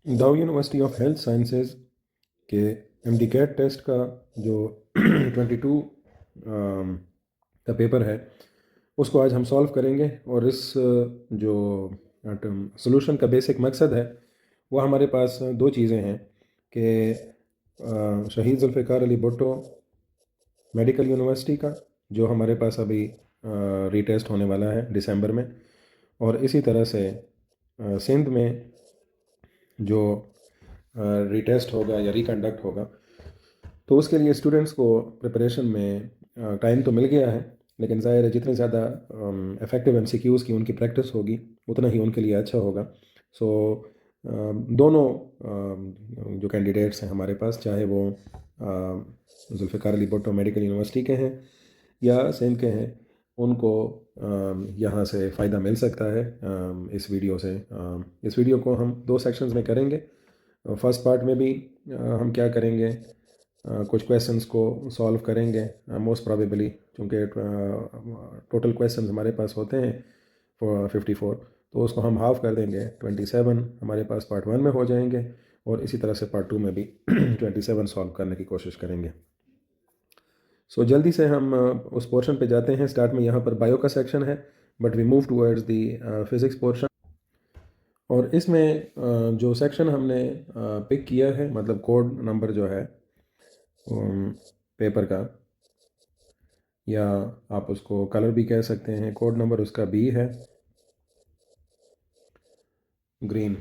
Dau university of health sciences के MD cat test का जो 22 का पेपर है उसको आज हम सॉल्व करेंगे। और इस जो सोल्यूशन का बेसिक मकसद है वो हमारे पास दो चीज़ें हैं कि शहीद जुल्फ़िकार अली भुट्टो मेडिकल यूनिवर्सिटी का जो हमारे पास अभी रीटेस्ट होने वाला है दिसंबर में, और इसी तरह से सिंध में जो रीटेस्ट होगा या रिकंडक्ट होगा। तो उसके लिए स्टूडेंट्स को प्रिपरेशन में टाइम तो मिल गया है, लेकिन ज़ाहिर है जितनी ज़्यादा इफ़ेक्टिव एमसीक्यूज़ की उनकी प्रैक्टिस होगी उतना ही उनके लिए अच्छा होगा। सो दोनों जो कैंडिडेट्स हैं हमारे पास, चाहे वो जुल्फ़िकार अली भुट्टो मेडिकल यूनिवर्सिटी के हैं या सिंध के हैं, उनको यहाँ से फ़ायदा मिल सकता है इस वीडियो से। इस वीडियो को हम दो सेक्शंस में करेंगे। फर्स्ट पार्ट में भी हम क्या करेंगे, कुछ क्वेश्चंस को सॉल्व करेंगे मोस्ट प्रोबेबली, क्योंकि टोटल क्वेश्चंस हमारे पास होते हैं 54, तो उसको हम हाफ कर देंगे, 27 हमारे पास पार्ट 1 में हो जाएंगे और इसी तरह से पार्ट 2 में भी 27 सॉल्व करने की कोशिश करेंगे। सो जल्दी से हम उस पोर्शन पे जाते हैं। स्टार्ट में यहाँ पर बायो का सेक्शन है, but we move towards the physics portion. और इसमें जो सेक्शन हमने पिक किया है, मतलब कोड नंबर जो है पेपर का, या आप उसको कलर भी कह सकते हैं, कोड नंबर उसका बी है, ग्रीन।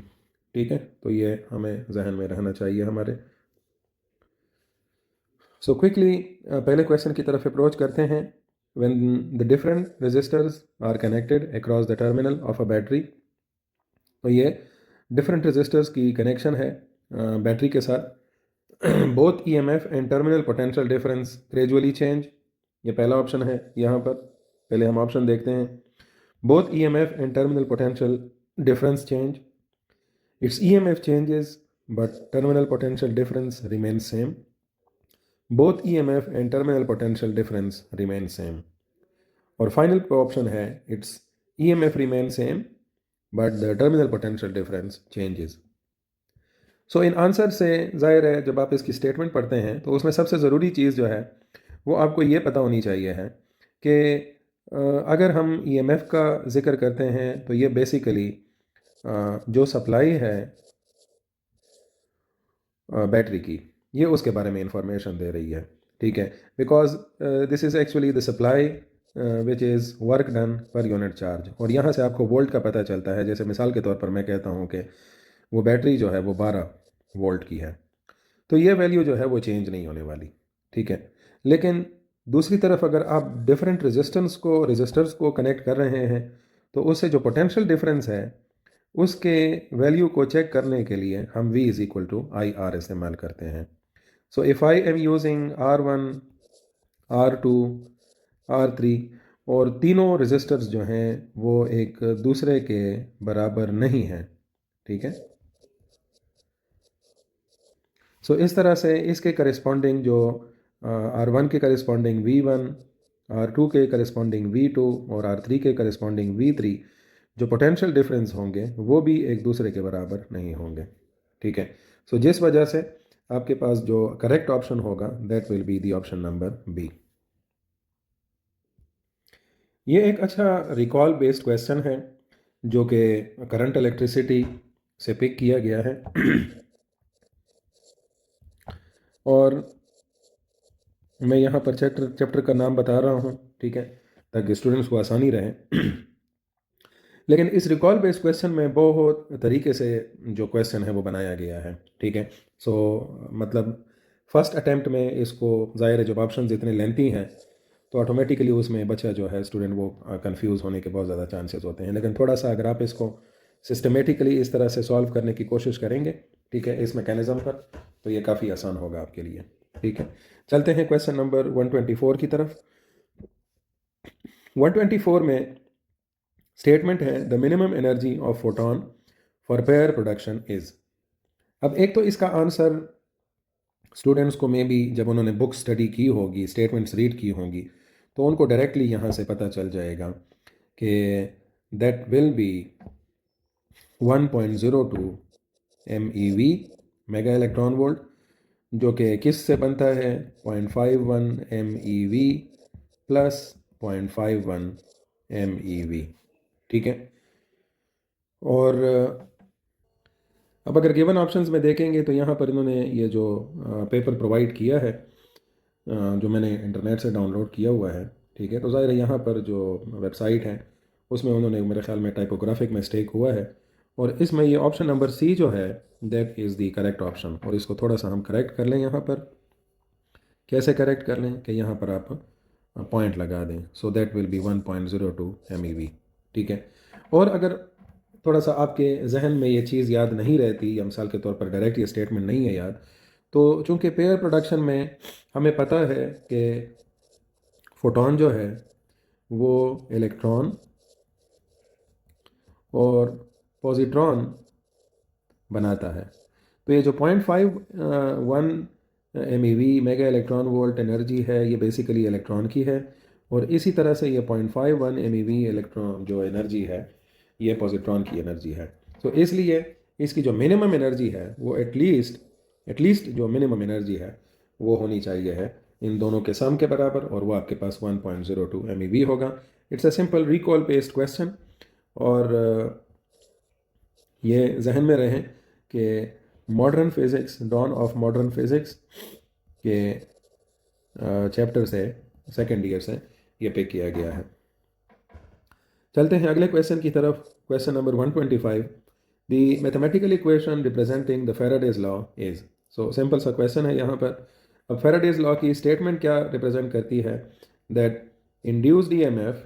ठीक है, तो ये हमें जहन में रहना चाहिए हमारे। सो क्विकली पहले क्वेश्चन की तरफ अप्रोच करते हैं। When the different resistors are connected across the terminal of a battery, तो ये डिफरेंट रेजिस्टर्स की कनेक्शन है बैटरी के साथ। Both EMF and terminal potential difference gradually change, ये पहला ऑप्शन है। यहाँ पर पहले हम ऑप्शन देखते हैं। Both EMF and terminal potential difference change, it's EMF changes but terminal potential difference remain same. Both EMF and terminal potential difference remain same. और फाइनल ऑप्शन है it's EMF remain same but the terminal potential difference changes. So in answer से ज़ाहिर है जब आप इसकी statement पढ़ते हैं तो उसमें सबसे ज़रूरी चीज़ जो है वो आपको ये पता होनी चाहिए है कि अगर हम ईएमएफ का ज़िक्र करते हैं तो ये बेसिकली जो सप्लाई है बैटरी की, ये उसके बारे में इंफॉर्मेशन दे रही है। ठीक है, because this is actually the supply which is work done per unit charge. और यहाँ से आपको वोल्ट का पता चलता है। जैसे मिसाल के तौर पर मैं कहता हूँ कि वो बैटरी जो है वो 12 वोल्ट की है, तो ये वैल्यू जो है वो चेंज नहीं होने वाली। ठीक है, लेकिन दूसरी तरफ अगर आप डिफरेंट रेजिस्टर्स को कनेक्ट कर रहे हैं तो उससे जो पोटेंशियल डिफरेंस है उसके वैल्यू को चेक करने के लिए हम V is equal to I R इस्तेमाल करते हैं। So if I am using R1, R2, R3, और तीनों रेजिस्टर्स जो हैं वो एक दूसरे के बराबर नहीं हैं। ठीक है, सो इस तरह से इसके करिस्पॉन्डिंग जो R1 के करिस्पॉन्डिंग V1, R2 के करिस्पॉन्डिंग V2 और R3 के करिस्पॉन्डिंग V3, जो पोटेंशियल डिफरेंस होंगे वो भी एक दूसरे के बराबर नहीं होंगे। ठीक है, सो जिस वजह से आपके पास जो करेक्ट ऑप्शन होगा that will be the option number B. ये एक अच्छा रिकॉल बेस्ड क्वेश्चन है जो कि करंट इलेक्ट्रिसिटी से पिक किया गया है। और मैं यहाँ पर चैप्टर का नाम बता रहा हूँ, ठीक है, ताकि स्टूडेंट्स को आसानी रहे। लेकिन इस रिकॉल बेस्ड क्वेश्चन में बहुत तरीके से जो क्वेश्चन है वो बनाया गया है। ठीक है, सो मतलब फर्स्ट अटैम्प्ट में इसको, ज़ाहिर है जब ऑप्शन इतने लेंथी हैं तो ऑटोमेटिकली उसमें बच्चा जो है स्टूडेंट वो कंफ्यूज होने के बहुत ज़्यादा चांसेस होते हैं। लेकिन थोड़ा सा अगर आप इसको सिस्टमेटिकली इस तरह से सॉल्व करने की कोशिश करेंगे, ठीक है, इस मैकेनिज़्म पर, तो ये काफ़ी आसान होगा आपके लिए। ठीक है, चलते हैं क्वेश्चन नंबर 124 की तरफ। 124 में स्टेटमेंट है the minimum energy of photon for pair production is. अब एक तो इसका आंसर स्टूडेंट्स को मे बी जब उन्होंने बुक स्टडी की होगी, स्टेटमेंट्स रीड की होंगी, तो उनको डायरेक्टली यहाँ से पता चल जाएगा कि that will B 1.02 MeV mega electron volt, जो कि किस से बनता है 0.51 MeV प्लस 0.51 MeV। ठीक है। और अब अगर गिवन ऑप्शंस में देखेंगे तो यहाँ पर इन्होंने ये जो पेपर प्रोवाइड किया है, जो मैंने इंटरनेट से डाउनलोड किया हुआ है, ठीक है, तो ज़ाहिर है यहाँ पर जो वेबसाइट है उसमें उन्होंने मेरे ख्याल में टाइपोग्राफिक मिस्टेक हुआ है, और इसमें ये ऑप्शन नंबर सी जो है that is the correct option. और इसको थोड़ा सा हम करेक्ट कर लें। यहाँ पर कैसे करेक्ट कर लें कि यहाँ पर आप पॉइंट लगा दें, सो दैट विल बी 1.02 MeV। ठीक है। और अगर थोड़ा सा आपके जहन में ये चीज़ याद नहीं रहती, या मिसाल के तौर पर डायरेक्ट ये स्टेटमेंट नहीं है याद, तो चूँकि पेयर प्रोडक्शन में हमें पता है कि फोटोन जो है वो इलेक्ट्रॉन और पॉजिट्रॉन बनाता है। तो ये जो 0.51 MeV mega electron volt energy है, ये बेसिकली इलेक्ट्रॉन की है, और इसी तरह से ये 0.51 MeV इलेक्ट्रॉन जो एनर्जी है ये पॉजिट्रॉन की एनर्जी है। तो इसलिए इसकी जो मिनिमम एनर्जी है वो एटलीस्ट जो मिनिमम एनर्जी है वो होनी चाहिए है इन दोनों के सम के बराबर, और वो आपके पास 1.02 MeV होगा। It's a simple recall based question, और ये जहन में रहें कि modern physics, dawn of modern physics के चैप्टर से, सेकेंड ईयर से ये पिक किया गया है। चलते हैं अगले क्वेश्चन की तरफ। Question number 125, the mathematical equation representing the Faraday's law is. So simple सा क्वेश्चन है यहाँ पर। अब फैराडेज लॉ की स्टेटमेंट क्या रिप्रेजेंट करती है? That induced EMF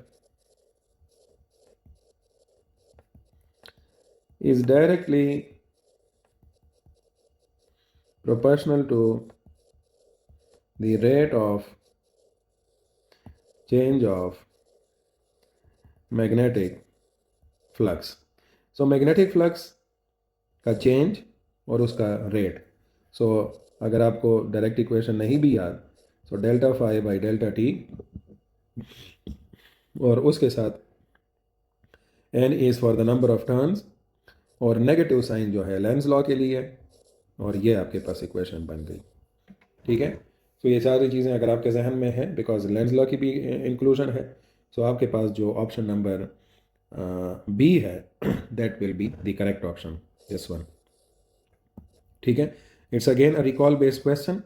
is directly proportional to the rate of change of magnetic flux। so magnetic flux का चेंज और उसका रेट। सो अगर आपको डायरेक्ट इक्वेशन नहीं भी याद, so delta phi by delta t, और उसके साथ n is for the number of turns, और नेगेटिव साइन जो है लेंस लॉ के लिए, और ये आपके पास इक्वेशन बन गई। ठीक है। तो ये सारी चीज़ें अगर आपके जहन में है, बिकॉज लेंस लॉ की भी इंक्लूजन है, सो आपके पास जो ऑप्शन नंबर बी है that will be the correct option, this one. ठीक है। It's again a recall based question,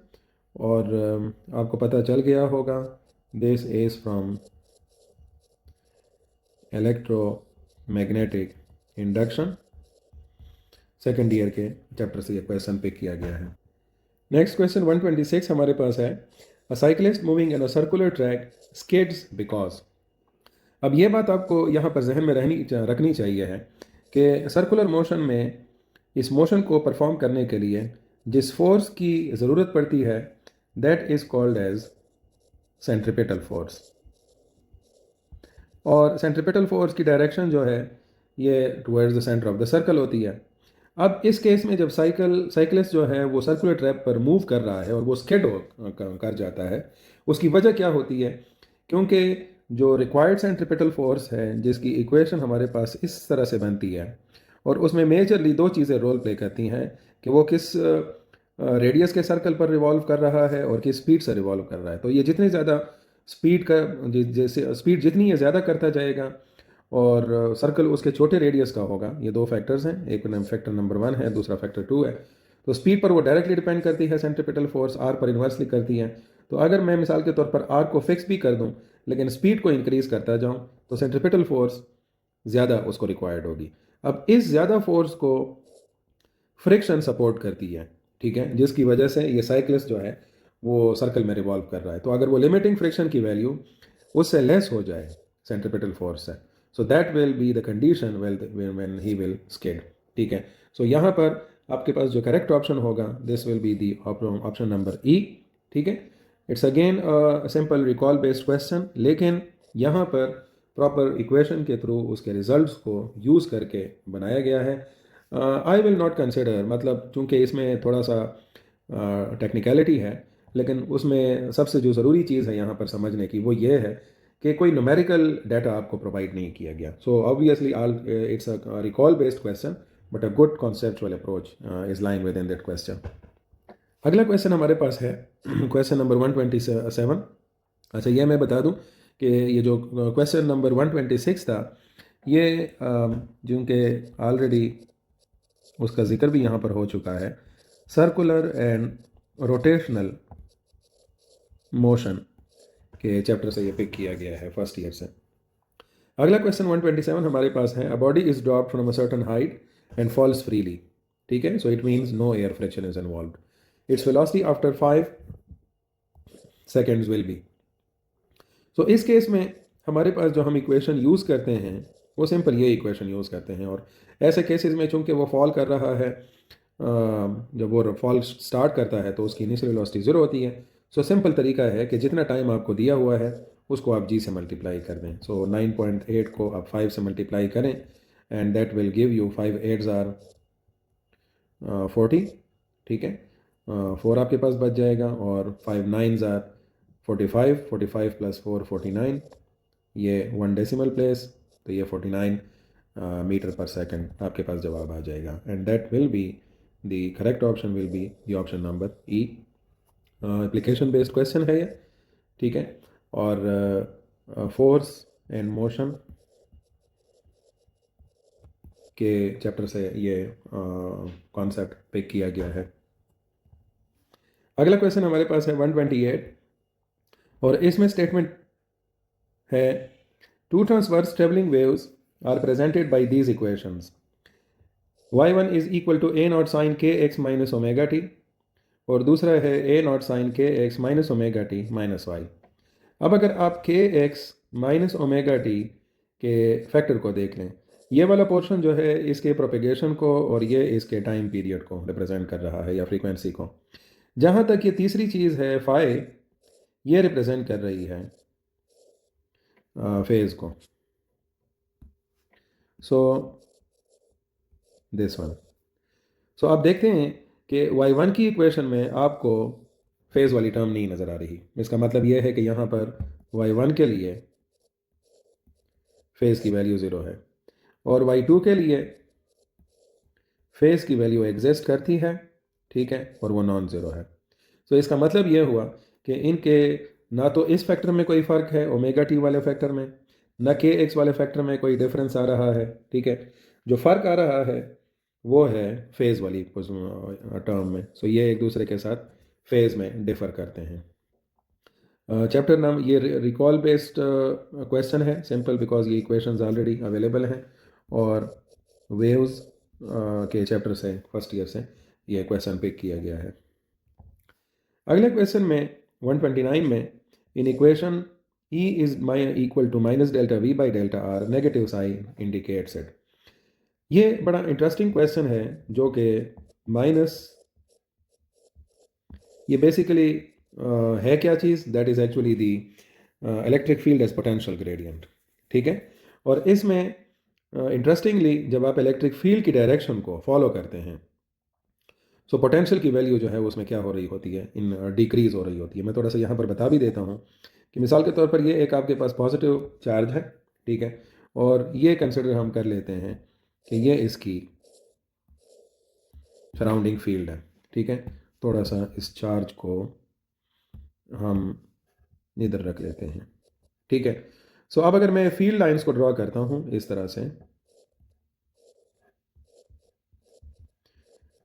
और आपको पता चल गया होगा this is from electromagnetic induction, second year के चैप्टर से ये क्वेश्चन पिक किया गया है। नेक्स्ट क्वेश्चन 126 हमारे पास है, अ cyclist moving in a circular track skids because. अब ये बात आपको यहाँ पर जहन में रखनी चाहिए है कि सर्कुलर मोशन में इस मोशन को परफॉर्म करने के लिए जिस फोर्स की ज़रूरत पड़ती है that is called as centripetal force. और सेंट्रीपिटल फोर्स की डायरेक्शन जो है ये towards the centre of the circle होती है। अब इस केस में जब साइकिलिस्ट जो है वो सर्कुलर ट्रैक पर मूव कर रहा है और वो स्किड कर जाता है, उसकी वजह क्या होती है? क्योंकि जो रिक्वायर्ड सेंट्रीपिटल फोर्स है जिसकी इक्वेशन हमारे पास इस तरह से बनती है, और उसमें मेजरली दो चीज़ें रोल प्ले करती हैं कि वो किस रेडियस के सर्कल पर रिवॉल्व कर रहा है और किस स्पीड से रिवॉल्व कर रहा है। तो ये जितनी ज़्यादा स्पीड का, जैसे स्पीड जितनी ये ज़्यादा करता जाएगा और सर्कल उसके छोटे रेडियस का होगा। ये दो फैक्टर्स हैं, एक फैक्टर नंबर 1 है, दूसरा फैक्टर 2 है। तो स्पीड पर वो डायरेक्टली डिपेंड करती है सेंट्रीपिटल फोर्स, आर पर इन्वर्सली करती है। तो अगर मैं मिसाल के तौर पर आर को फिक्स भी कर दूं लेकिन स्पीड को इंक्रीज करता जाऊं तो सेंट्रीपिटल फोर्स ज़्यादा उसको रिक्वायर्ड होगी। अब इस ज़्यादा फोर्स को फ्रिक्शन सपोर्ट करती है, ठीक है, जिसकी वजह से ये साइक्लिस्ट जो है वो सर्कल में रिवॉल्व कर रहा है। तो अगर वो लिमिटिंग फ्रिक्शन की वैल्यू उससे लेस हो जाए सेंट्रीपिटल फोर्स से, सो that will be the condition when he will skid. ठीक है। सो यहाँ पर आपके पास जो करेक्ट ऑप्शन होगा this will be the option number ई। ठीक है। It's again simple recall based question, लेकिन यहाँ पर प्रॉपर इक्वेशन के थ्रू उसके रिजल्ट्स को यूज़ करके बनाया गया है। आई विल नॉट कंसिडर, मतलब चूँकि इसमें थोड़ा सा टेक्निकलिटी है, लेकिन उसमें सबसे जो ज़रूरी चीज़ है यहाँ पर समझने की वो ये है कि कोई न्यूमेरिकल डाटा आपको प्रोवाइड नहीं किया गया। So obviously it's a recall based question, but a good conceptual approach is lying with in that question. अगला क्वेश्चन हमारे पास है क्वेश्चन नंबर 127। अच्छा, ये मैं बता दूं कि ये जो क्वेश्चन नंबर 126 था, ये जिनके ऑलरेडी उसका जिक्र भी यहाँ पर हो चुका है, सर्कुलर एंड रोटेशनल मोशन के चैप्टर से ये पिक किया गया है फर्स्ट ईयर से। अगला क्वेश्चन 127 हमारे पास है, a body is dropped from a certain height and falls freely. ठीक है, so it means no air friction is involved. Its velocity after 5 seconds will be. So इस केस में हमारे पास जो हम इक्वेशन यूज़ करते हैं वो सिंपल ये इक्वेशन यूज़ करते हैं। और ऐसे केसेस में चूंकि वो फॉल कर रहा है, जब वो फॉल स्टार्ट करता है तो उसकी इनिशियल वेलोसिटी 0 होती है। सो सिंपल तरीका है कि जितना टाइम आपको दिया हुआ है उसको आप जी से मल्टीप्लाई कर दें। सो 9.8 को आप 5 से मल्टीप्लाई करें and that will give you 5 8s are 40। ठीक है, 4 आपके पास बच जाएगा और 5 9s आर 45, 45 प्लस 4 49, ये 1 डेसिमल प्लेस, तो ये 49 मीटर पर सेकंड आपके पास जवाब आ जाएगा। And that will be the correct option will be the option number E. Application based question है ये। ठीक है, और फोर्स एंड मोशन के चैप्टर से ये कॉन्सेप्ट पिक किया गया है। अगला क्वेश्चन हमारे पास है 128 और इसमें स्टेटमेंट है, two transverse travelling waves are presented by these equations, y1 is equal to a naught sine k x minus omega t, और दूसरा है a naught sine k x minus omega t minus y. अब अगर आप k x minus omega t के factor को देख लें, ये वाला पोर्शन जो है इसके प्रोपेगेशन को और ये इसके टाइम पीरियड को रिप्रेजेंट कर रहा है या फ्रीक्वेंसी को। जहाँ तक ये तीसरी चीज़ है फाई, ये रिप्रेजेंट कर रही है फेज को। So this one. सो आप देखते हैं कि y1 की इक्वेशन में आपको फेज वाली टर्म नहीं नज़र आ रही। इसका मतलब यह है कि यहाँ पर y1 के लिए फेज की वैल्यू 0 है और y2 के लिए फेज की वैल्यू एग्जिस्ट करती है। ठीक है, और वो नॉन ज़ीरो है। तो इसका मतलब ये हुआ कि इनके ना तो इस फैक्टर में कोई फ़र्क है ओमेगा टी वाले फैक्टर में, ना के एक्स वाले फैक्टर में कोई डिफरेंस आ रहा है। ठीक है, जो फ़र्क आ रहा है वो है फेज़ वाली टर्म में। सो ये एक दूसरे के साथ फेज़ में डिफ़र करते हैं। चैप्टर नाम ये रिकॉल बेस्ड क्वेश्चन है, सिंपल बिकॉज ये इक्वेशंस ऑलरेडी अवेलेबल हैं और वेव्स के चैप्टर से फर्स्ट ईयर से ये क्वेश्चन पिक किया गया है। अगले क्वेश्चन में 129 में, in equation E is equal to minus delta V by delta r, negative sign indicates it. ये बड़ा इंटरेस्टिंग क्वेश्चन है जो कि माइनस, ये बेसिकली है क्या चीज़, that is actually the electric field as potential gradient. ठीक है, और इसमें इंटरेस्टिंगली जब आप इलेक्ट्रिक फील्ड की डायरेक्शन को फॉलो करते हैं, सो पोटेंशियल की वैल्यू जो है उसमें क्या हो रही होती है, इन डिक्रीज हो रही होती है। मैं थोड़ा सा यहाँ पर बता भी देता हूँ कि मिसाल के तौर पर ये एक आपके पास पॉजिटिव चार्ज है। ठीक है, और ये कंसिडर हम कर लेते हैं कि ये इसकी सराउंडिंग फील्ड है। ठीक है, थोड़ा सा इस चार्ज को हम इधर रख लेते हैं। ठीक है, सो अब अगर मैं फील्ड लाइंस को ड्रॉ करता हूँ इस तरह से,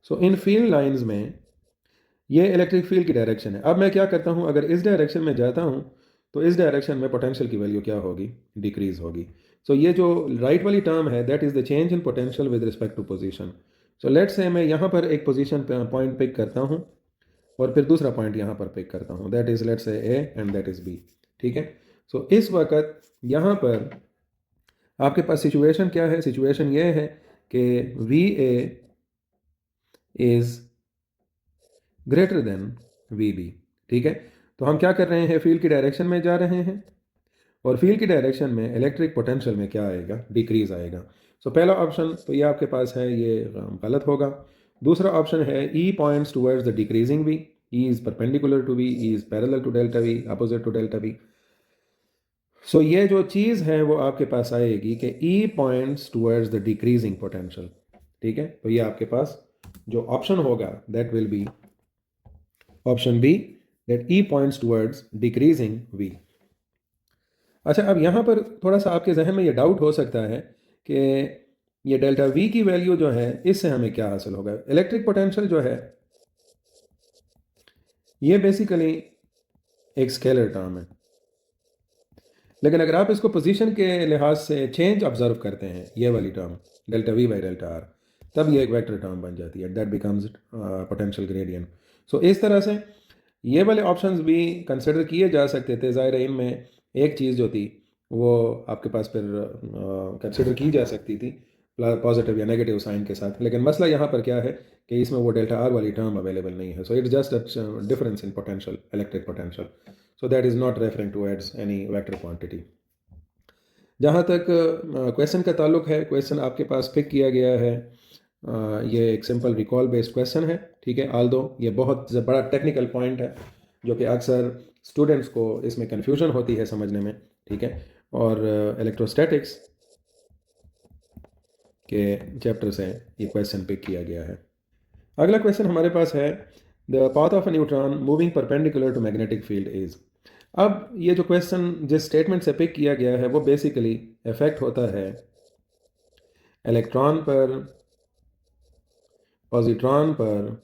सो इन फील्ड लाइंस में ये इलेक्ट्रिक फील्ड की डायरेक्शन है। अब मैं क्या करता हूँ, अगर इस डायरेक्शन में जाता हूँ तो इस डायरेक्शन में पोटेंशियल की वैल्यू क्या होगी, डिक्रीज होगी। सो ये जो राइट वाली टर्म है that is the change in potential with respect to position. So let's say मैं यहाँ पर एक पोजीशन पॉइंट पिक करता हूँ और फिर दूसरा पॉइंट यहाँ पर पिक करता हूँ, that is let's say A and that is B. ठीक है, सो इस वक्त यहाँ पर आपके पास सिचुएशन क्या है, सिचुएशन ये है कि V A is greater than V B. ठीक है, तो हम क्या कर रहे हैं, फील्ड की डायरेक्शन में जा रहे हैं और फील्ड की डायरेक्शन में इलेक्ट्रिक पोटेंशियल में क्या आएगा, डिक्रीज आएगा। सो पहला ऑप्शन तो ये आपके पास है, ये गलत होगा। दूसरा ऑप्शन है E points towards the decreasing V, E is perpendicular to V, E is parallel to delta V, opposite to delta V. So ये जो चीज़ है वो आपके पास आएगी कि E points towards the decreasing potential. ठीक है, तो ये आपके पास जो ऑप्शन होगा that will be option B, that E points towards decreasing V. अच्छा, अब यहाँ पर थोड़ा सा आपके जहन में ये डाउट हो सकता है कि ये डेल्टा वी की वैल्यू जो है इससे हमें क्या हासिल होगा। इलेक्ट्रिक पोटेंशियल जो है ये बेसिकली एक स्केलर टर्म है, लेकिन अगर आप इसको पोजीशन के लिहाज से चेंज ऑब्जर्व करते हैं, ये वाली term delta V by delta are, तब ये एक वेक्टर टर्म बन जाती है, दैट बिकम्स पोटेंशियल ग्रेडियंट। सो इस तरह से ये वाले ऑप्शंस भी कंसिडर किए जा सकते थे। ज़ाहिर है इनमें एक चीज़ जो थी वो आपके पास फिर कंसिडर की जा सकती थी पॉजिटिव या नेगेटिव साइन के साथ, लेकिन मसला यहाँ पर क्या है कि इसमें वो डेल्टा आर वाली टर्म अवेलेबल नहीं है। So it's just a difference in potential, electric potential, so that is not referring towards any vector quantity. जहाँ तक क्वेश्चन का ताल्लुक है, क्वेश्चन आपके पास पिक किया गया है, ये एक सिंपल रिकॉल बेस्ड क्वेश्चन है, ठीक है। आल दो ये बहुत बड़ा टेक्निकल पॉइंट है जो कि अक्सर स्टूडेंट्स को इसमें कन्फ्यूजन होती है समझने में, ठीक है। और इलेक्ट्रोस्टैटिक्स के चैप्टर से ये क्वेश्चन पिक किया गया है। अगला क्वेश्चन हमारे पास है, the path of a neutron moving perpendicular to magnetic field is. अब ये जो क्वेश्चन जिस स्टेटमेंट से पिक किया गया है वो बेसिकली इफेक्ट होता है इलेक्ट्रॉन पर, पॉजिट्रॉन पर,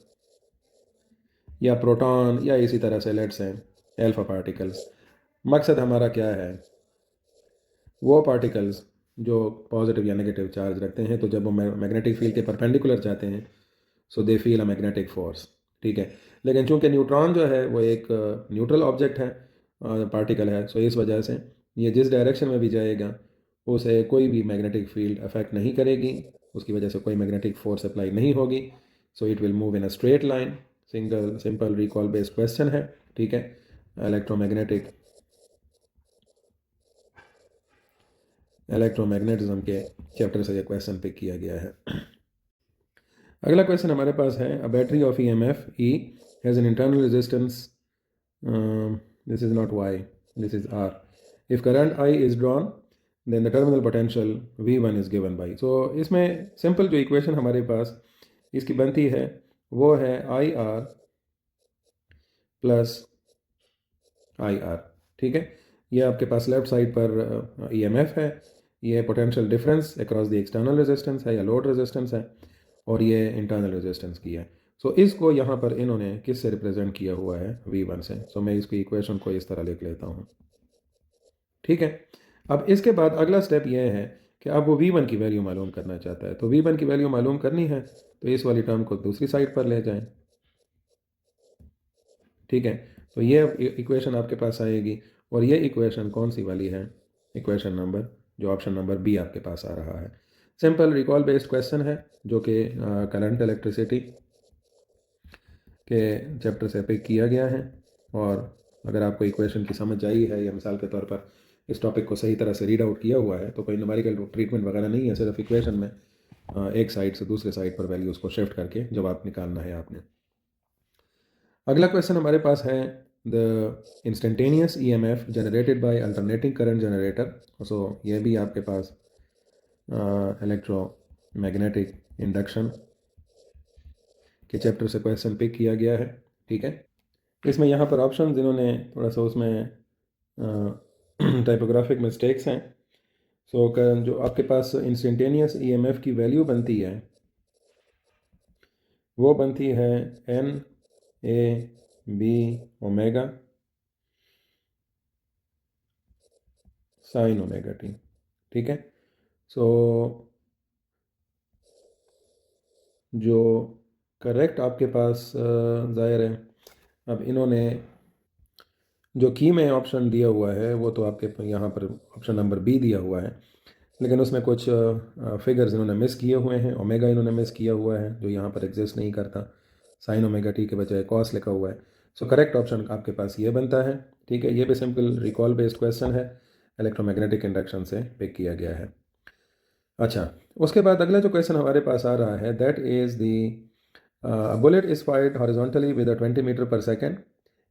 या प्रोटॉन, या इसी तरह से लेट्स से एल्फा पार्टिकल्स। मकसद हमारा क्या है, वो पार्टिकल्स जो पॉजिटिव या नेगेटिव चार्ज रखते हैं, तो जब वो मैग्नेटिक फील्ड के परपेंडिकुलर जाते हैं so they feel a magnetic force, ठीक है। लेकिन चूंकि न्यूट्रॉन जो है वो एक न्यूट्रल ऑब्जेक्ट है, पार्टिकल है, सो इस वजह से ये जिस डायरेक्शन में भी जाएगा उसे कोई भी मैग्नेटिक फील्ड अफेक्ट नहीं करेगी, उसकी वजह से कोई मैग्नेटिक फोर्स अप्लाई नहीं होगी। So it will move in a straight line. Simple recall based question है, ठीक है। इलेक्ट्रोमैग्नेटिज्म के चैप्टर से ये क्वेश्चन पिक किया गया है। अगला क्वेश्चन हमारे पास है, a battery of E M F E has an internal resistance, this is not Y, this is R, if current I is drawn then the terminal potential V1 is given by. So इसमें simple जो equation हमारे पास इसकी बनती है वो है I R plus I R, ठीक है। ये आपके पास लेफ्ट साइड पर ई एम एफ है, ये potential difference across the external resistance है या लोड रेजिस्टेंस है, और ये इंटरनल रेजिस्टेंस की है। सो इसको यहाँ पर इन्होंने किस से रिप्रेजेंट किया हुआ है, V1 से। सो मैं इसकी इक्वेशन को इस तरह लिख लेता हूँ, ठीक है। अब इसके बाद अगला स्टेप ये है कि अब वो V1 की वैल्यू मालूम करना चाहता है, तो V1 की वैल्यू मालूम करनी है तो इस वाली टर्म को दूसरी साइड पर ले जाएं, ठीक है। तो ये इक्वेशन आपके पास आएगी, और ये इक्वेशन कौन सी वाली है, इक्वेशन नंबर जो ऑप्शन नंबर बी आपके पास आ रहा है। सिंपल रिकॉल बेस्ड क्वेश्चन है जो कि करंट इलेक्ट्रिसिटी के चैप्टर से पिक किया गया है। और अगर आपको इक्वेशन की समझ आई है या मिसाल के तौर पर इस टॉपिक को सही तरह से रीड आउट किया हुआ है, तो कोई न्यूमेरिकल ट्रीटमेंट वगैरह नहीं है, सिर्फ इक्वेशन में एक साइड से दूसरे साइड पर वैल्यूज़ को शिफ्ट करके जवाब निकालना है आपने। अगला क्वेश्चन हमारे पास है, the instantaneous EMF generated by alternating current generator. So ये भी आपके पास इलेक्ट्रोमैग्नेटिक इंडक्शन के चैप्टर से क्वेश्चन पिक किया गया है, ठीक है। इसमें यहाँ पर ऑप्शन इन्होंने थोड़ा सा उसमें टाइपोग्राफिक मिस्टेक्स हैं। सो जो आपके पास इंस्टेंटेनियस EMF की वैल्यू बनती है वो बनती है NAB omega sine omega T, ठीक है। सो जो करेक्ट आपके पास ज़ाहिर है, अब इन्होंने जो की में ऑप्शन दिया हुआ है वो तो आपके यहाँ पर ऑप्शन नंबर बी दिया हुआ है, लेकिन उसमें कुछ फिगर्स इन्होंने मिस किए हुए हैं। ओमेगा इन्होंने मिस किया हुआ है जो यहाँ पर एग्जिस्ट नहीं करता, साइन ओमेगा टी के बजाय कॉस लिखा हुआ है। सो करेक्ट ऑप्शन आपके पास ये बनता है, ठीक है। ये भी सिंपल रिकॉल बेस्ड क्वेश्चन है, इलेक्ट्रोमैग्नेटिक इंडक्शन से पिक किया गया है। अच्छा, उसके बाद अगला जो क्वेश्चन हमारे पास आ रहा है, that is the bullet is fired horizontally with 20 metre per second,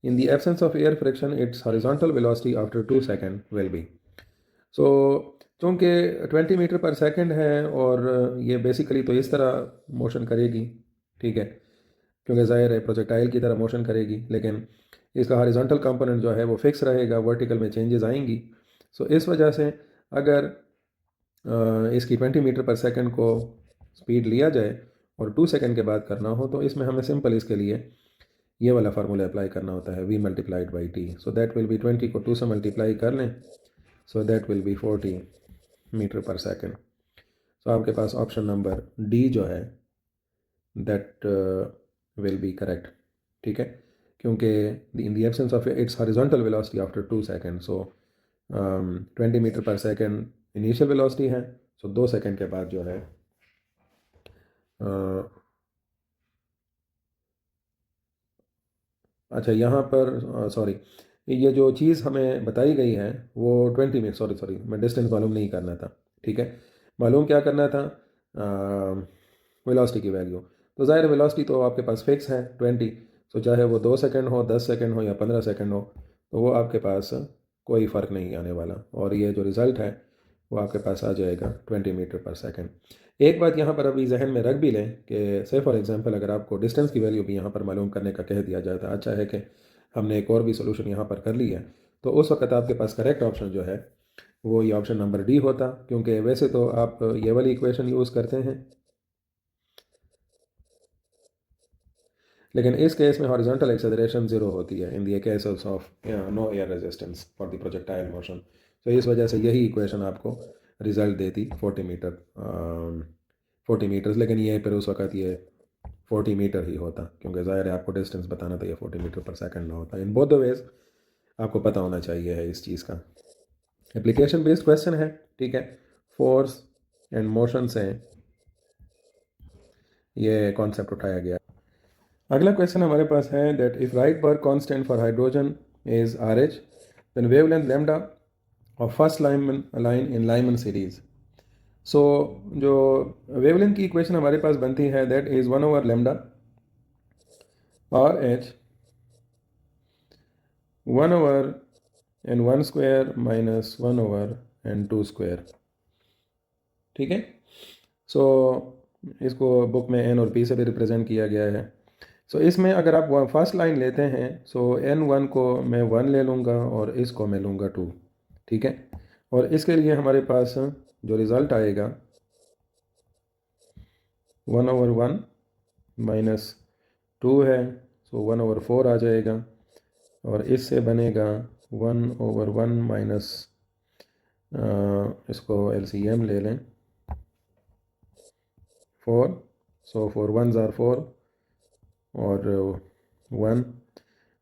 in the absence of air friction its horizontal velocity after 2 seconds will be। so चूँकि 20 मीटर पर सेकंड है और ये बेसिकली तो इस तरह मोशन करेगी, ठीक है, क्योंकि ज़ाहिर है प्रोजेक्टाइल की तरह मोशन करेगी, लेकिन इसका हॉरिजॉन्टल कंपोनेंट जो है वो फिक्स रहेगा, वर्टिकल में चेंजेस आएंगी। सो इस वजह से अगर इसकी 20 मीटर पर सेकंड को स्पीड लिया जाए और 2 सेकंड के बाद करना हो तो इसमें हमें सिंपल इसके लिए ये वाला फार्मूला अप्लाई करना होता है, v multiplied by t. So that will be 20 को 2 से मल्टीप्लाई कर लें, so that will be 40 metre per second. So आपके पास ऑप्शन नंबर डी जो है दैट विल बी करेक्ट, ठीक है, क्योंकि in the absence of its horizontal velocity after 2 second, so 20 metre per second initial velocity है, सो 2 सेकंड के बाद जो है अच्छा यहाँ पर सॉरी, ये जो चीज़ हमें बताई गई है वो 20 मीटर, सॉरी मैं डिस्टेंस मालूम नहीं करना था, ठीक है, मालूम क्या करना था, वेलोसिटी की वैल्यू। तो ज़ाहिर वेलोसिटी तो आपके पास फिक्स है 20, तो चाहे वो 2 सेकंड हो, 10 सेकंड हो या 15 सेकंड हो, तो वो आपके पास कोई फ़र्क नहीं आने वाला, और ये जो रिज़ल्ट है वो आपके पास आ जाएगा 20 मीटर पर सेकंड। एक बात यहाँ पर अभी जहन में रख भी लें कि से फॉर एग्जांपल अगर आपको डिस्टेंस की वैल्यू भी यहाँ पर मालूम करने का कह दिया जाता, अच्छा है कि हमने एक और भी सोल्यूशन यहाँ पर कर लिया, तो उस वक्त आपके पास करेक्ट ऑप्शन जो है वो ये ऑप्शन नंबर डी होता, क्योंकि वैसे तो आप ये वाली इक्वेशन यूज़ करते हैं, लेकिन इस केस में हॉरिजॉन्टल एक्सेलरेशन ज़ीरो होती है in the case of no air resistance for the projectile motion. तो इस वजह से यही इक्वेशन आपको रिजल्ट देती 40 मीटर, 40 मीटर्स, लेकिन ये फिर उस वक्त ये 40 मीटर ही होता, क्योंकि ज़ाहिर है आपको डिस्टेंस बताना था, ये 40 मीटर पर सेकंड ना होता। इन बोथ द वेज आपको पता होना चाहिए है इस चीज़ का। एप्लीकेशन बेस्ड क्वेश्चन है, ठीक है, फोर्स एंड मोशन से ये कॉन्सेप्ट उठाया गया। अगला क्वेश्चन हमारे पास है that if Rydberg constant for hydrogen is R H, then wavelength lambda of first line in Lyman series. So जो वेवलेंथ की इक्वेशन हमारे पास बनती है that is 1/λ R H 1/n1² minus 1/n2², ठीक है। सो इसको बुक में एन और पी से भी रिप्रेजेंट किया गया है। सो इसमें अगर आप फर्स्ट लाइन लेते हैं, सो n1 को मैं 1 ले लूँगा और इसको मैं लूँगा 2, ठीक है, और इसके लिए हमारे पास जो रिज़ल्ट आएगा 1/1 माइनस 2 है, सो 1/4 आ जाएगा, और इससे बनेगा 1/1 माइनस, इसको LCM ले लें 4, सो 4 1s आर 4 और 1,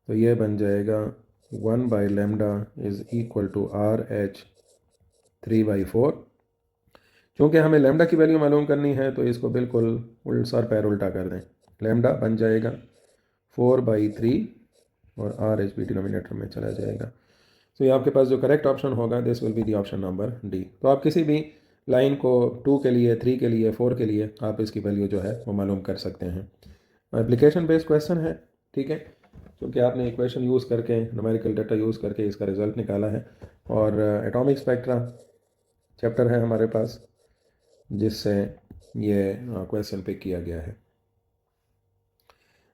तो ये बन जाएगा 1/λ इज़ इक्वल टू RH 3/4। क्योंकि हमें लैम्डा की वैल्यू मालूम करनी है तो इसको बिल्कुल सर पैर उल्टा कर दें, लैम्डा बन जाएगा 4/3 और RH भी डिनोमिनेटर में चला जाएगा। तो ये आपके पास जो करेक्ट ऑप्शन होगा this will be the option number D. तो आप किसी भी लाइन को 2 के लिए, 3 के लिए, 4 के लिए आप इसकी वैल्यू जो है वो मालूम कर सकते हैं। एप्लीकेशन बेस्ड क्वेश्चन है, ठीक है, क्योंकि आपने इक्वेशन यूज़ करके, न्यूमेरिकल डाटा यूज़ करके इसका रिज़ल्ट निकाला है, और एटॉमिक स्पेक्ट्रा चैप्टर है हमारे पास जिससे ये क्वेश्चन पिक किया गया है।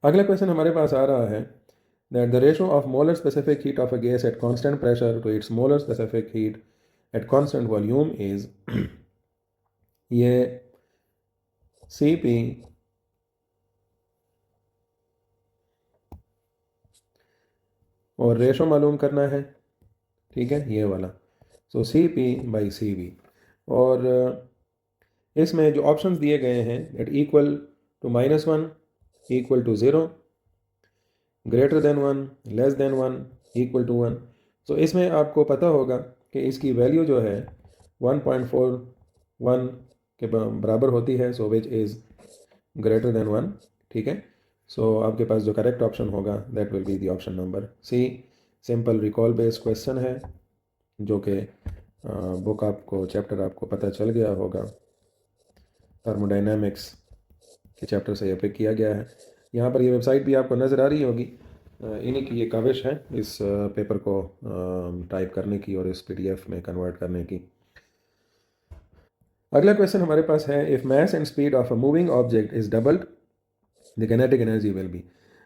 अगला क्वेश्चन हमारे पास आ रहा है that the ratio of molar specific heat of a gas at constant pressure to its molar specific heat at constant volume is ये Cp और रेशो मालूम करना है, ठीक है, ये वाला, सो Cp/Cv, और इसमें जो ऑप्शंस दिए गए हैं at equal to -1, equal to 0, greater than 1, less than 1, equal to 1। तो इसमें आपको पता होगा कि इसकी वैल्यू जो है 1.41 के बराबर होती है, so which is greater than 1, ठीक है। सो आपके पास जो करेक्ट ऑप्शन होगा that will be the option number C. Simple recall based question है जो कि बुक आपको, चैप्टर आपको पता चल गया होगा, थर्मोडाइनमिक्स के चैप्टर से ये पिक किया गया है। यहाँ पर ये वेबसाइट भी आपको नज़र आ रही होगी, इन्हीं की ये काविश है इस पेपर को टाइप करने की और इस PDF में कन्वर्ट करने की। अगला क्वेश्चन हमारे पास है, if mass and speed of a moving object is doubled the kinetic energy will be.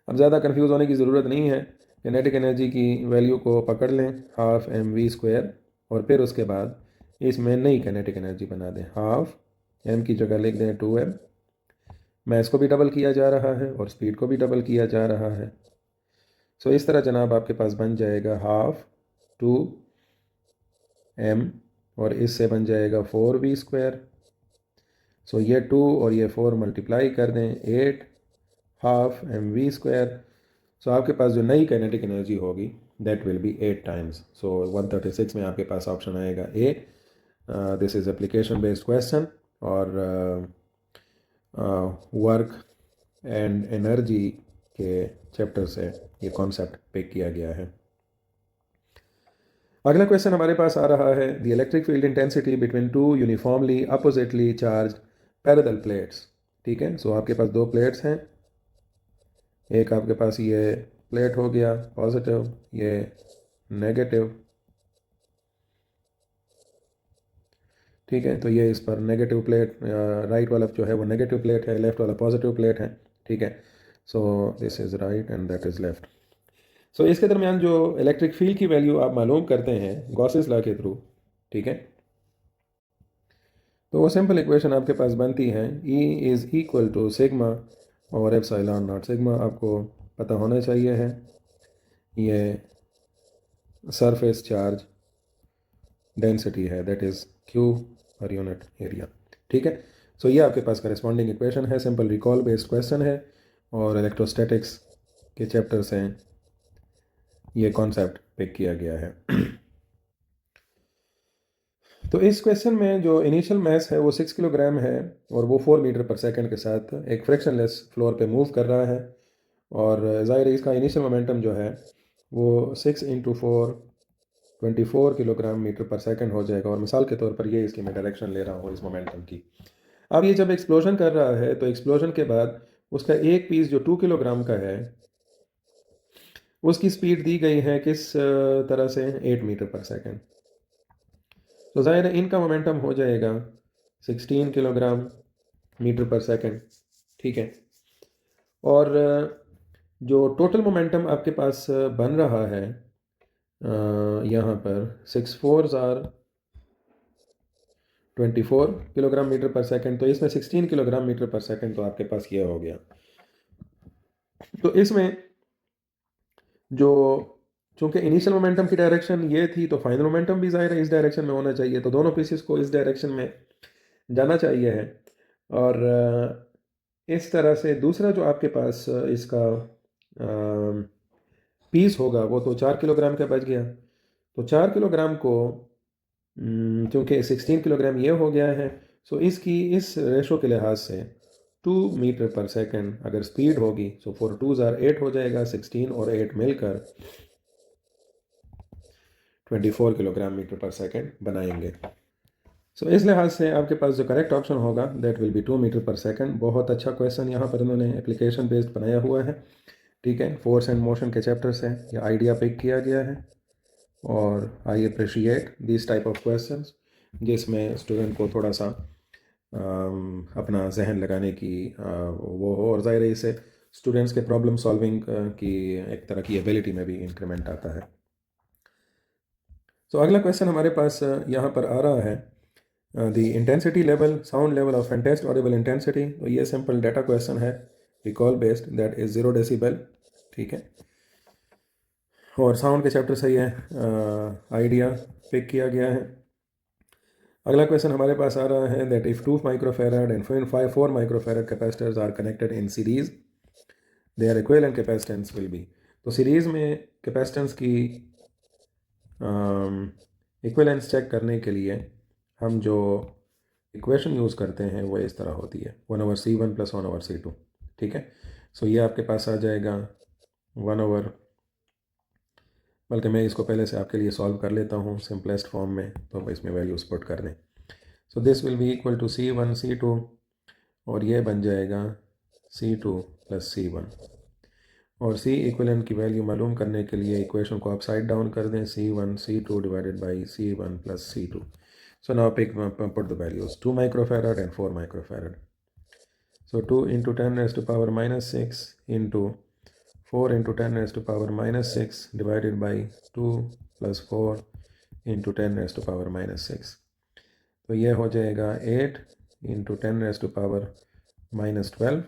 अब ज़्यादा कंफ्यूज होने की ज़रूरत नहीं है, किनेटिक एनर्जी की वैल्यू को पकड़ लें, हाफ एम वी स्क्वायर, और फिर उसके बाद इसमें नई किनेटिक एनर्जी बना दें, हाफ एम की जगह लिख दें 2m। मास को भी डबल किया जा रहा है और स्पीड को भी डबल किया जा रहा है। सो इस तरह जनाब आपके पास बन जाएगा हाफ 2m, और इससे बन जाएगा 4v स्क्वायर। सो ये 2 और ये 4 मल्टीप्लाई कर दें, 8 half M V square. So आपके पास जो नई काइनेटिक एनर्जी होगी that will be 8 times. So 136 में आपके पास ऑप्शन आएगा A. This is application based question, और वर्क एंड एनर्जी के चैप्टर से ये कॉन्सेप्ट पिक किया गया है। अगला क्वेश्चन हमारे पास आ रहा है, the electric field intensity between two uniformly oppositely charge parallel plates. ठीक है, सो आपके पास दो प्लेट्स हैं, एक आपके पास ये प्लेट हो गया पॉजिटिव, ये नेगेटिव। ठीक है, तो ये इस पर नेगेटिव प्लेट, राइट वाला जो है वो नेगेटिव प्लेट है, लेफ्ट वाला पॉजिटिव प्लेट है। ठीक है, so this is right and that is left. So इसके दरमियान जो इलेक्ट्रिक फील्ड की वैल्यू आप मालूम करते हैं गॉसेस लॉ के थ्रू, ठीक है, तो वो सिंपल इक्वेशन आपके पास बनती है, E is equal to sigma और एप्सिलॉन नॉट। सिग्मा आपको पता होना चाहिए है, ये सरफेस चार्ज डेंसिटी है, that is Q per unit area. ठीक है, सो ये आपके पास करस्पॉन्डिंग इक्वेशन है, सिंपल रिकॉल बेस्ड क्वेश्चन है, और इलेक्ट्रोस्टैटिक्स के चैप्टर से ये कॉन्सेप्ट पिक किया गया है। तो इस क्वेश्चन में जो इनिशियल मास है वो 6 किलोग्राम है, और वो 4 मीटर पर सेकंड के साथ एक फ्रिक्शनलेस फ्लोर पे मूव कर रहा है, और ज़ाहिर है इसका इनिशियल मोमेंटम जो है वो 6 into 4 24 kilogram metre per second हो जाएगा। और मिसाल के तौर पर ये इसकी मैं डायरेक्शन ले रहा हूँ इस मोमेंटम की। अब ये जब एक्सप्लोजन कर रहा है तो एक्सप्लोजन के बाद उसका एक पीस जो 2 किलोग्राम का है उसकी स्पीड दी गई है किस तरह से, 8 मीटर पर सेकंड। तो ज़ाहिर है इनका मोमेंटम हो जाएगा 16 किलोग्राम मीटर पर सेकंड। ठीक है, और जो टोटल मोमेंटम आपके पास बन रहा है यहाँ पर 6 4 ज़ार 24 किलोग्राम मीटर पर सेकंड, तो इसमें 16 किलोग्राम मीटर पर सेकंड तो आपके पास ये हो गया। तो इसमें जो चूंकि इनिशियल मोमेंटम की डायरेक्शन ये थी, तो फाइनल मोमेंटम भी ज़ाहिर है इस डायरेक्शन में होना चाहिए, तो दोनों पीसेस को इस डायरेक्शन में जाना चाहिए है। और इस तरह से दूसरा जो आपके पास इसका पीस होगा वो तो 4 किलोग्राम का बच गया। तो 4 किलोग्राम को क्योंकि 16 किलोग्राम ये हो गया है, सो इसकी इस रेशो के लिहाज से 2 मीटर पर सेकंड अगर स्पीड होगी, सो 4 2 ज़ार 8 हो जाएगा, 16 और 8 मिलकर 24 किलोग्राम मीटर पर सेकंड बनाएंगे। सो इस लिहाज से आपके पास जो करेक्ट ऑप्शन होगा that will B 2 metre per second. बहुत अच्छा क्वेश्चन यहाँ पर इन्होंने एप्लीकेशन बेस्ड बनाया हुआ है। ठीक है, फोर्स एंड मोशन के चैप्टर से ये आइडिया पिक किया गया है, और I appreciate this type of questions जिसमें स्टूडेंट को थोड़ा सा अपना जहन लगाने की वो हो, और ज़ाहिर है इससे स्टूडेंट्स के प्रॉब्लम सॉल्विंग की एक तरह की एबिलिटी में भी इंक्रीमेंट आता है। तो अगला क्वेश्चन हमारे पास यहाँ पर आ रहा है, the intensity level sound level of test audible intensity. तो ये सिंपल डाटा क्वेश्चन है, recall based, that is 0 decibel. ठीक है, और साउंड के चैप्टर से ये आइडिया पिक किया गया है। अगला क्वेश्चन हमारे पास आ रहा है, that if 2 microfarad and 4 microfarad capacitors are connected in series their equivalent capacitance will be. तो सीरीज़ में कैपेसिटेंस की इक्विवेलेंस चेक करने के लिए हम जो इक्वेशन यूज़ करते हैं वो इस तरह होती है, 1/C1 + 1/C2। ठीक है, सो ये आपके पास आ जाएगा 1/, बल्कि मैं इसको पहले से आपके लिए सॉल्व कर लेता हूँ सिंपलेस्ट फॉर्म में, तो इसमें वैल्यूज पुट कर दें। So this will be equal to C1 C2, और ये बन जाएगा C2 + C1। और C इक्विवेलेंट की वैल्यू मालूम करने के लिए इक्वेशन को अपसाइड डाउन कर दें, C1 C2 divided by C1 + C2। So now put the values, 2 microfarad and 4 microfarad. So 2 into 10 raised to power minus 6 into 4 into 10 raised to power minus 6 divided by 2 plus 4 into 10 raised to power minus 6. तो ये हो जाएगा 8 into 10 raised to power minus 12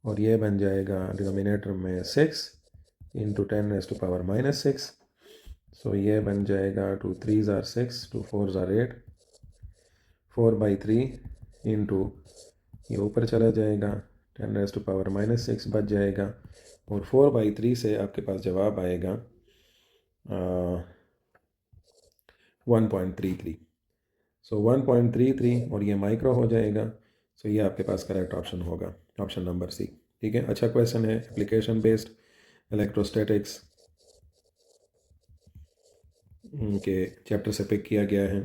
और ये बन जाएगा denominator में 6 into 10 raised to power minus 6. So ये बन जाएगा 2 3s are 6, 2 4s are 8, 4 by 3 into ये ऊपर चला जाएगा 10 raised to power minus 6 बच जाएगा और 4 by 3 से आपके पास जवाब आएगा 1.33. सो 1.33 और ये माइक्रो हो जाएगा. सो ये आपके पास करेक्ट ऑप्शन होगा, ऑप्शन नंबर सी. ठीक है, अच्छा क्वेश्चन है, एप्लीकेशन बेस्ड इलेक्ट्रोस्टैटिक्स के चैप्टर से पिक किया गया है.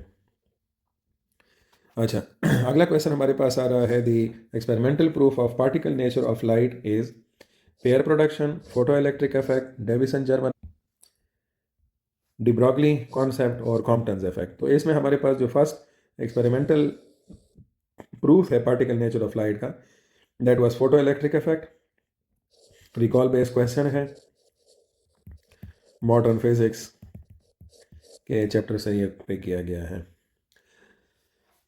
अच्छा, अगला क्वेश्चन हमारे पास आ रहा है, the experimental proof of particle nature of light is pair production, photo electric effect, Davisson Germer, de Broglie concept और कॉम्पटन्स इफेक्ट. तो इसमें हमारे पास जो फर्स्ट एक्सपेरिमेंटल प्रूफ है पार्टिकल नेचर ऑफ लाइट का, that was photo electric effect. Recall based question है, modern physics के चैप्टर से ये पे किया गया है.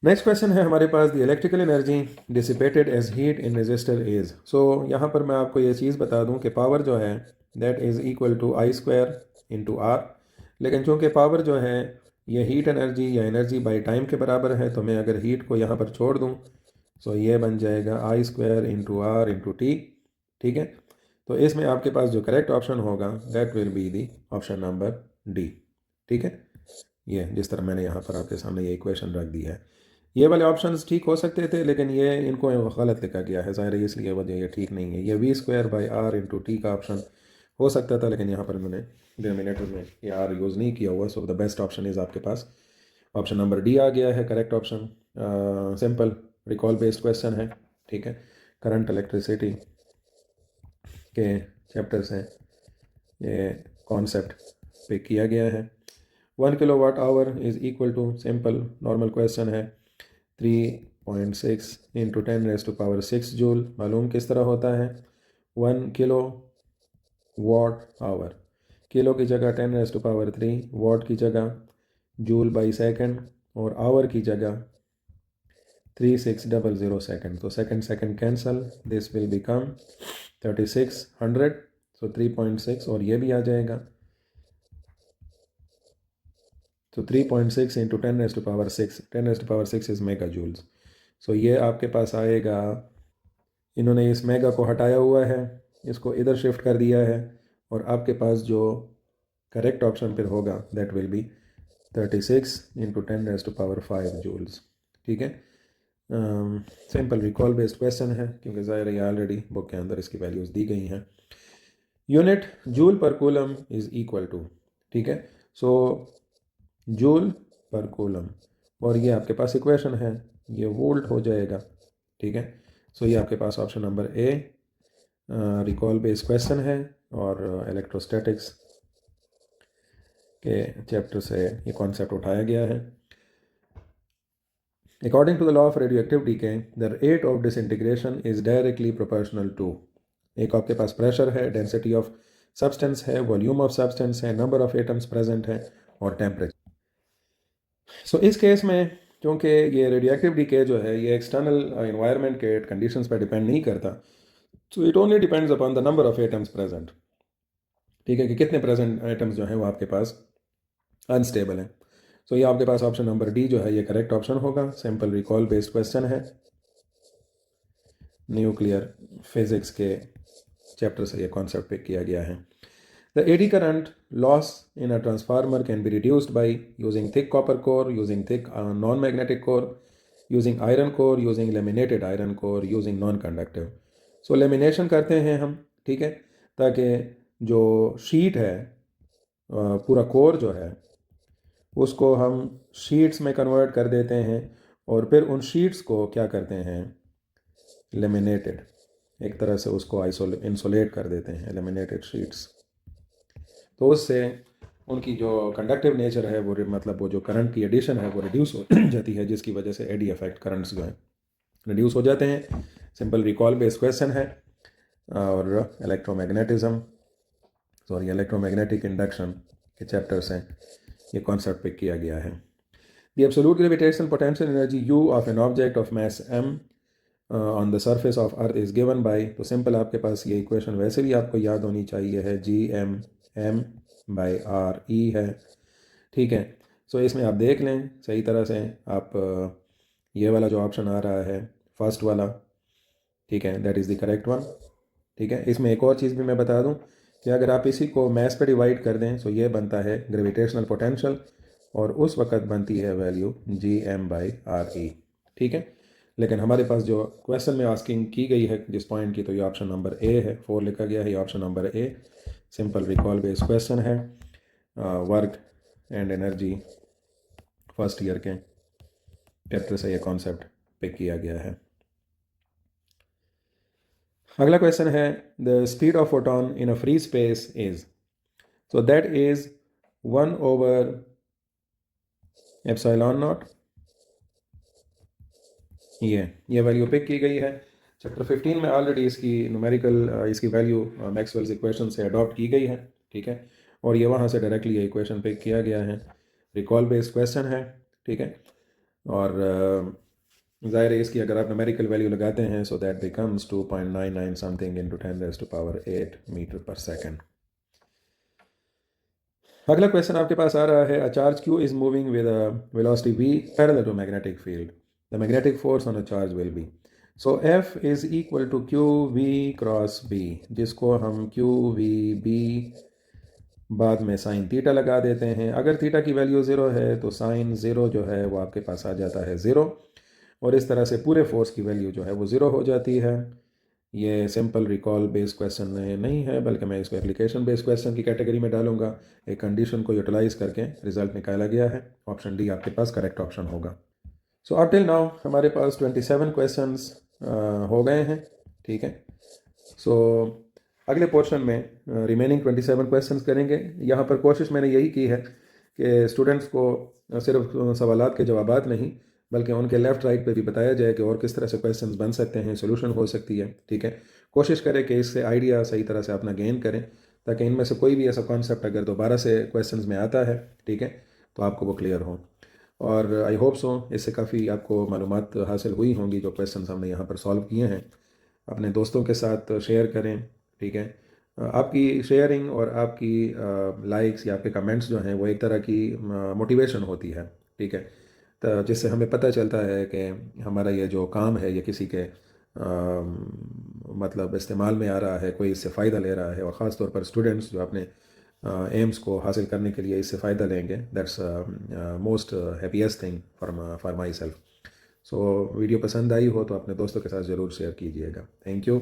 नेक्स्ट क्वेश्चन है हमारे पास, the electrical energy dissipated as heat in resistor is. So यहाँ पर मैं आपको ये चीज़ बता दूँ कि पावर जो है that is equal to I square into R. लेकिन चूँकि पावर जो है ये हीट एनर्जी या एनर्जी बाई टाइम के बराबर है, तो मैं अगर हीट को यहाँ पर छोड़ दूँ सो ये बन जाएगा I square into R into T. ठीक है, तो इसमें आपके पास जो करेक्ट ऑप्शन होगा that will be the option number D. ठीक है, ये जिस तरह मैंने यहाँ पर आपके सामने ये इक्वेशन रख दी है. ये वाले ऑप्शंस ठीक हो सकते थे, लेकिन ये इनको गलत लिखा गया है, ज़ाहिर है इसलिए वजह ये ठीक नहीं है. ये V square by R into T का ऑप्शन हो सकता था, लेकिन यहाँ पर मैंने डिनोमिनेटर में ये आर यूज़ नहीं किया हुआ. So the best option is आपके पास ऑप्शन नंबर डी आ गया है correct option. Simple recall based question है. ठीक है, करंट इलेक्ट्रिसिटी के चैप्टर से ये कॉन्सेप्ट पे किया गया है. 1 kilowatt hour is equal to, simple normal question है, 3.6 into 10 raise to power 6 joule. मालूम किस तरह होता है, 1 किलो वाट आवर, किलो की जगह 10 रेज़ टू पावर 3, वाट की जगह जूल बाई सेकंड और आवर की जगह 3600 सेकंड. तो second cancel, this will become 3600. So 3.6 और ये भी आ जाएगा. तो 3.6 into 10 raise to power 6, 10 raise to power 6 is mega joules. So ये आपके पास आएगा, इन्होंने इस मेगा को हटाया हुआ है, इसको इधर शिफ्ट कर दिया है, और आपके पास जो करेक्ट ऑप्शन फिर होगा that will be 36 into 10 raise to power 5 joules. ठीक है, सिंपल रिकॉल बेस्ड क्वेश्चन है, क्योंकि ज़ाहिर है ऑलरेडी बुक के अंदर इसकी वैल्यूज़ दी गई हैं. Unit joule per coulomb is equal to. ठीक है, सो जूल पर कूलम, और ये आपके पास इक्वेशन है, ये वोल्ट हो जाएगा. ठीक है, सो ये आपके पास option number A recall based question है और इलेक्ट्रोस्टैटिक्स के चैप्टर से ये कॉन्सेप्ट उठाया गया है. According to the law of radioactive decay, the rate of disintegration is directly proportional to, एक आपके पास प्रेशर है, डेंसिटी ऑफ सब्सटेंस है, वॉल्यूम ऑफ सब्सटेंस है, नंबर ऑफ एटम्स प्रेजेंट है और टेम्परेचर. सो इस केस में क्योंकि ये रेडियोएक्टिव डीके जो है ये एक्सटर्नल एनवायरनमेंट के कंडीशंस पर डिपेंड नहीं करता, so it only depends upon the number of atoms present. ठीक है, कि कितने प्रेजेंट एटम्स जो हैं वो आपके पास अनस्टेबल हैं. सो ये आपके पास ऑप्शन नंबर डी जो है ये करेक्ट ऑप्शन होगा. सिंपल रिकॉल बेस्ड क्वेश्चन है, न्यूक्लियर फिजिक्स के चैप्टर से ये कॉन्सेप्ट पिक किया गया है. The AD current loss in a transformer can be reduced by using thick copper core, using thick non-magnetic core, using iron core, using laminated iron core, using non-conductive. So lamination करते हैं हम, ठीक है, ताकि जो शीट है पूरा core जो है उसको हम शीट्स में कन्वर्ट कर देते हैं, और फिर उन शीट्स को क्या करते हैं, लेमिनेटेड, एक तरह से उसको इंसुलेट कर देते हैं, लेमिनेटेड शीट्स. तो उससे उनकी जो कंडक्टिव नेचर है वो मतलब वो जो करंट की एडिशन है वो रिड्यूस हो जाती है, जिसकी वजह से एडी इफेक्ट करंट्स जो हैं रिड्यूस हो जाते हैं। सिंपल रिकॉल बेस्ड क्वेश्चन है और इलेक्ट्रोमैग्नेटिक इंडक्शन के चैप्टर्स हैं, ये कॉन्सेप्ट पिक किया गया है। The absolute gravitational potential energy U of an object of mass m on the surface of earth is given by, तो सिंपल आपके पास ये इक्वेशन वैसे भी आपको याद होनी चाहिए है, G M M by R E है, ठीक है। सो इसमें आप देख लें सही तरह से, आप ये वाला जो ऑप्शन आ रहा है फर्स्ट वाला, ठीक है, that is the correct one, ठीक है। इसमें एक और चीज़ भी मैं बता दूं कि अगर आप इसी को मैस पे डिवाइड कर दें तो ये बनता है ग्रेविटेशनल पोटेंशियल, और उस वक्त बनती है value G M by R E, ठीक है। लेकिन हमारे पास जो क्वेश्चन में आस्किंग की गई है जिस पॉइंट की, तो ये ऑप्शन नंबर ए है, 4 लिखा गया है, ये option number A simple recall based question है, work and energy first year के चैप्टर से ये कॉन्सेप्ट पिक किया गया है। अगला क्वेश्चन है, the speed of photon in a free space is, so that is 1 over epsilon not, ये वैल्यू पिक की गई है। चैप्टर 15 में ऑलरेडी इसकी न्यूमेरिकल इसकी वैल्यू मैक्सवेल्स इक्वेशन से अडॉप्ट की गई है, ठीक है, और ये वहाँ से डायरेक्टली ये इक्वेशन पिक किया गया है, रिकॉल बेस्ड क्वेश्चन है, ठीक है। और ज़ाहिर है इसकी अगर आप न्यूमेरिकल वैल्यू लगाते हैं so that becomes 2.99 something into 10⁻⁸ metre per second. अगला क्वेश्चन आपके पास आ रहा है, a charge Q is moving with a velocity v parallel to magnetic field, the magnetic force on a charge will be, so F is equal to Q V cross B, जिसको हम Q we B बाद में sine theta लगा देते हैं। अगर theta की value 0 है तो साइन 0 जो है वो आपके पास आ जाता है 0, और इस तरह से पूरे फोर्स की वैल्यू जो है वो 0 हो जाती है। ये सिंपल रिकॉल बेस्ड क्वेश्चन नहीं है, बल्कि मैं इसको एप्लीकेशन बेस्ड क्वेश्चन की कैटेगरी में डालूंगा। एक कंडीशन को यूटिलाइज करके रिजल्ट निकाला गया है, ऑप्शन डी आपके पास करेक्ट ऑप्शन होगा। सो अप टिल नाउ हमारे पास 27 क्वेश्चंस हो गए हैं, ठीक है। सो अगले पोर्शन में रिमेनिंग 27 क्वेश्चंस करेंगे। यहाँ पर कोशिश मैंने यही की है कि स्टूडेंट्स को सिर्फ सवालात के जवाबात नहीं, बल्कि उनके लेफ़्ट राइट पे भी बताया जाए कि और किस तरह से क्वेश्चंस बन सकते हैं, सोल्यूशन हो सकती है, ठीक है। कोशिश करें कि इससे आइडिया सही तरह से अपना गेन करें, ताकि इनमें से कोई भी ऐसा कॉन्सेप्ट अगर दोबारा से क्वेश्चंस में आता है, ठीक है, तो आपको वो क्लियर हो। और आई होप सो इससे काफ़ी आपको मालूमात हासिल हुई होंगी। जो क्वेश्चंस हमने यहाँ पर सॉल्व किए हैं अपने दोस्तों के साथ शेयर करें, ठीक है। आपकी शेयरिंग और आपकी लाइक्स या आपके कमेंट्स जो हैं वो एक तरह की मोटिवेशन होती है, ठीक है, तो जिससे हमें पता चलता है कि हमारा ये जो काम है ये किसी के मतलब इस्तेमाल में आ रहा है, कोई इससे फ़ायदा ले रहा है, और ख़ास तौर पर स्टूडेंट्स जो अपने एम्स को हासिल करने के लिए इससे फ़ायदा लेंगे। That's most happiest thing for my self. So video पसंद आई हो तो अपने दोस्तों के साथ ज़रूर शेयर कीजिएगा। Thank you.